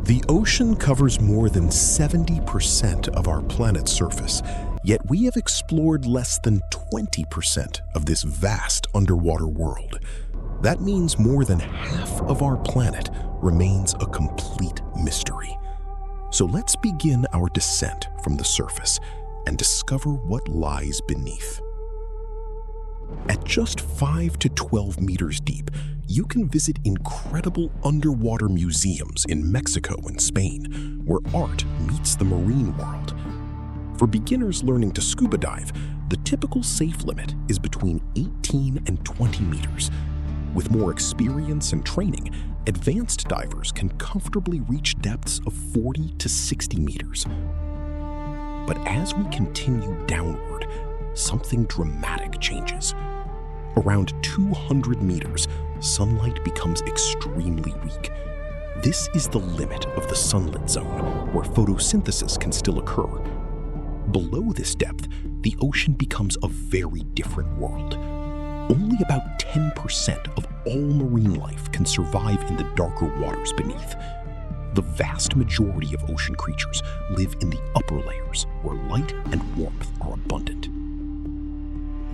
The ocean covers more than 70% of our planet's surface, yet we have explored less than 20% of this vast underwater world. That means more than half of our planet remains a complete mystery. So let's begin our descent from the surface and discover what lies beneath. At just 5 to 12 meters deep, you can visit incredible underwater museums in Mexico and Spain, where art meets the marine world. For beginners learning to scuba dive, the typical safe limit is between 18 and 20 meters. With more experience and training, advanced divers can comfortably reach depths of 40 to 60 meters. But as we continue downward, something dramatic changes. Around 200 meters, sunlight becomes extremely weak. This is the limit of the sunlit zone, where photosynthesis can still occur. Below this depth, the ocean becomes a very different world. Only about 10% of all marine life can survive in the darker waters beneath. The vast majority of ocean creatures live in the upper layers, where light and warmth are abundant.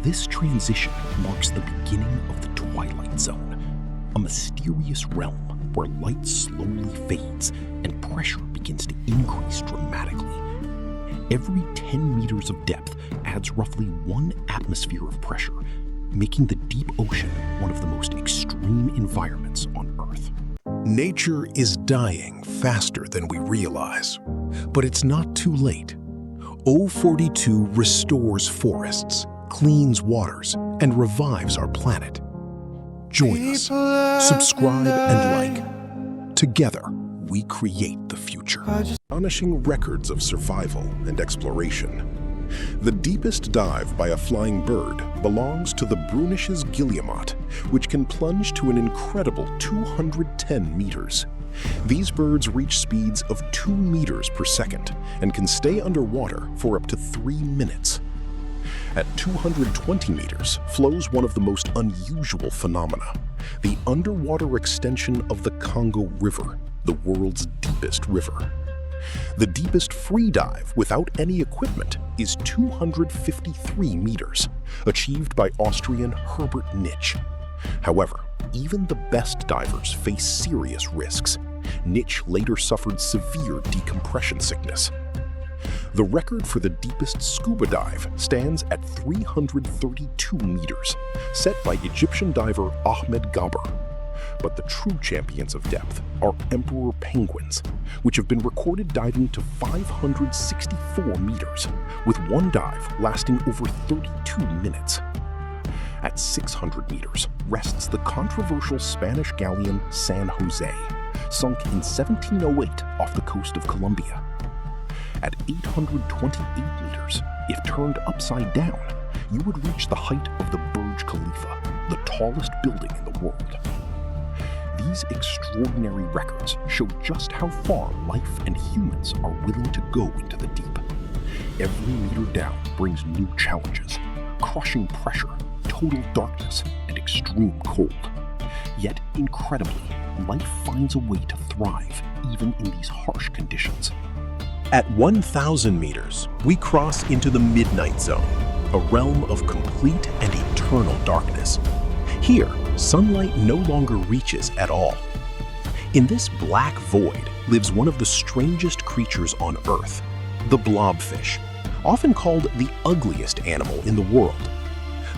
This transition marks the beginning of the twilight zone, a mysterious realm where light slowly fades and pressure begins to increase dramatically. Every 10 meters of depth adds roughly 1 atmosphere of pressure, making the deep ocean one of the most extreme environments on Earth. Nature is dying faster than we realize, but it's not too late. O42 restores forests, cleans waters, and revives our planet. Join us, subscribe and like. Together, we create the future. Astonishing records of survival and exploration. The deepest dive by a flying bird belongs to the Brunisches Guillemot, which can plunge to an incredible 210 meters. These birds reach speeds of 2 meters per second and can stay underwater for up to 3 minutes. At 220 meters flows one of the most unusual phenomena, the underwater extension of the Congo River, the world's deepest river. The deepest free dive without any equipment is 253 meters, achieved by Austrian Herbert Nitsch. However, even the best divers face serious risks. Nitsch later suffered severe decompression sickness. The record for the deepest scuba dive stands at 332 meters, set by Egyptian diver Ahmed Gabr. But the true champions of depth are emperor penguins, which have been recorded diving to 564 meters, with one dive lasting over 32 minutes. At 600 meters rests the controversial Spanish galleon San Jose, sunk in 1708 off the coast of Colombia. At 828 meters, if turned upside down, you would reach the height of the Burj Khalifa, the tallest building in the world. These extraordinary records show just how far life and humans are willing to go into the deep. Every meter down brings new challenges, crushing pressure, total darkness, and extreme cold. Yet, incredibly, life finds a way to thrive even in these harsh conditions. At 1,000 meters, we cross into the midnight zone, a realm of complete and eternal darkness. Here, sunlight no longer reaches at all. In this black void lives one of the strangest creatures on Earth, the blobfish, often called the ugliest animal in the world.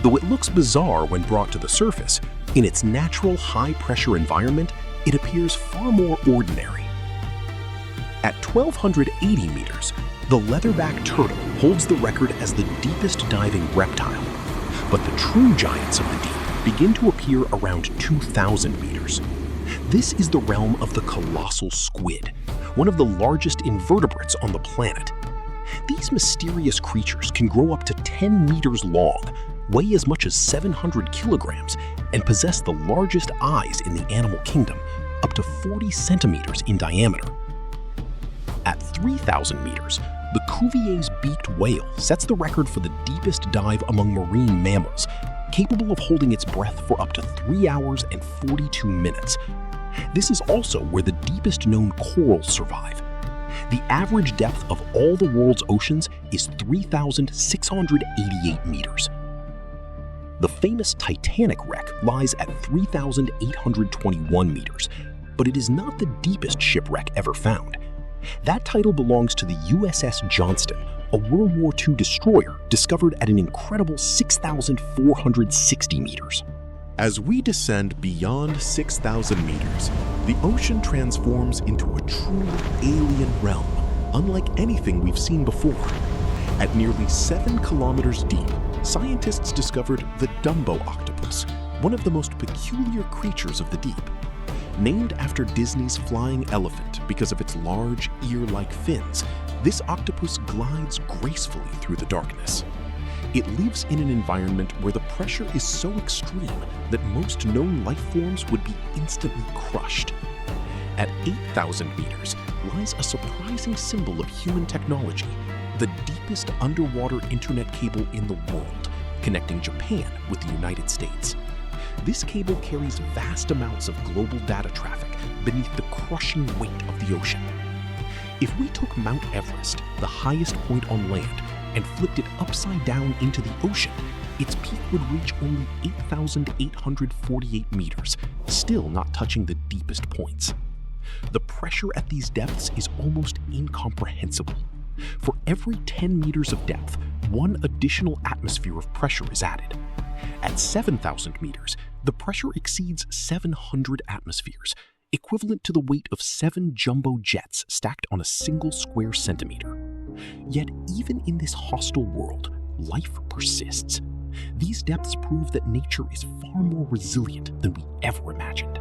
Though it looks bizarre when brought to the surface, in its natural high-pressure environment, it appears far more ordinary. At 1,280 meters, the leatherback turtle holds the record as the deepest diving reptile. But the true giants of the deep begin to appear around 2,000 meters. This is the realm of the colossal squid, one of the largest invertebrates on the planet. These mysterious creatures can grow up to 10 meters long, weigh as much as 700 kilograms, and possess the largest eyes in the animal kingdom, up to 40 centimeters in diameter. At 3,000 meters, the Cuvier's beaked whale sets the record for the deepest dive among marine mammals, capable of holding its breath for up to 3 hours and 42 minutes. This is also where the deepest known corals survive. The average depth of all the world's oceans is 3,688 meters. The famous Titanic wreck lies at 3,821 meters, but it is not the deepest shipwreck ever found. That title belongs to the USS Johnston, a World War II destroyer discovered at an incredible 6,460 meters. As we descend beyond 6,000 meters, the ocean transforms into a truly alien realm, unlike anything we've seen before. At nearly 7 kilometers deep, scientists discovered the Dumbo octopus, one of the most peculiar creatures of the deep. Named after Disney's flying elephant because of its large, ear-like fins, this octopus glides gracefully through the darkness. It lives in an environment where the pressure is so extreme that most known life forms would be instantly crushed. At 8,000 meters lies a surprising symbol of human technology, the deepest underwater internet cable in the world, connecting Japan with the United States. This cable carries vast amounts of global data traffic beneath the crushing weight of the ocean. If we took Mount Everest, the highest point on land, and flipped it upside down into the ocean, its peak would reach only 8,848 meters, still not touching the deepest points. The pressure at these depths is almost incomprehensible. For every 10 meters of depth, one additional atmosphere of pressure is added. At 7,000 meters, the pressure exceeds 700 atmospheres, equivalent to the weight of 7 jumbo jets stacked on a single square centimeter. Yet even in this hostile world, life persists. These depths prove that nature is far more resilient than we ever imagined.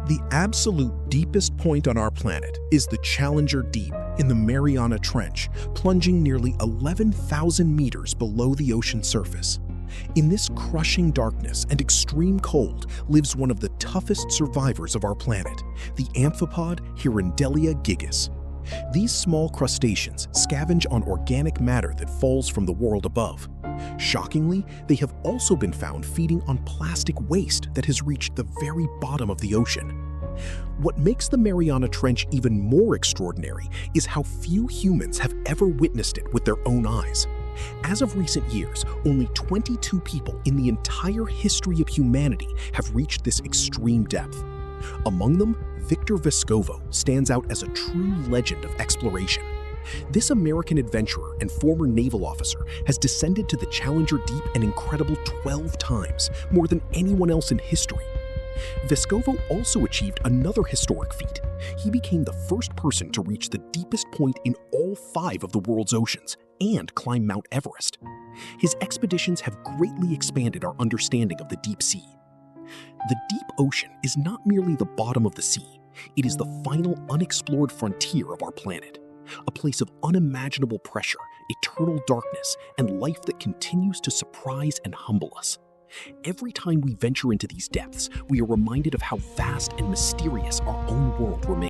The absolute deepest point on our planet is the Challenger Deep in the Mariana Trench, plunging nearly 11,000 meters below the ocean surface. In this crushing darkness and extreme cold lives one of the toughest survivors of our planet, the amphipod Hirandelia gigas. These small crustaceans scavenge on organic matter that falls from the world above. Shockingly, they have also been found feeding on plastic waste that has reached the very bottom of the ocean. What makes the Mariana Trench even more extraordinary is how few humans have ever witnessed it with their own eyes. As of recent years, only 22 people in the entire history of humanity have reached this extreme depth. Among them, Victor Vescovo stands out as a true legend of exploration. This American adventurer and former naval officer has descended to the Challenger Deep an incredible 12 times, more than anyone else in history. Vescovo also achieved another historic feat. He became the first person to reach the deepest point in all 5 of the world's oceans and climb Mount Everest. His expeditions have greatly expanded our understanding of the deep sea. The deep ocean is not merely the bottom of the sea, it is the final unexplored frontier of our planet, a place of unimaginable pressure, eternal darkness, and life that continues to surprise and humble us. Every time we venture into these depths, we are reminded of how vast and mysterious our own world remains.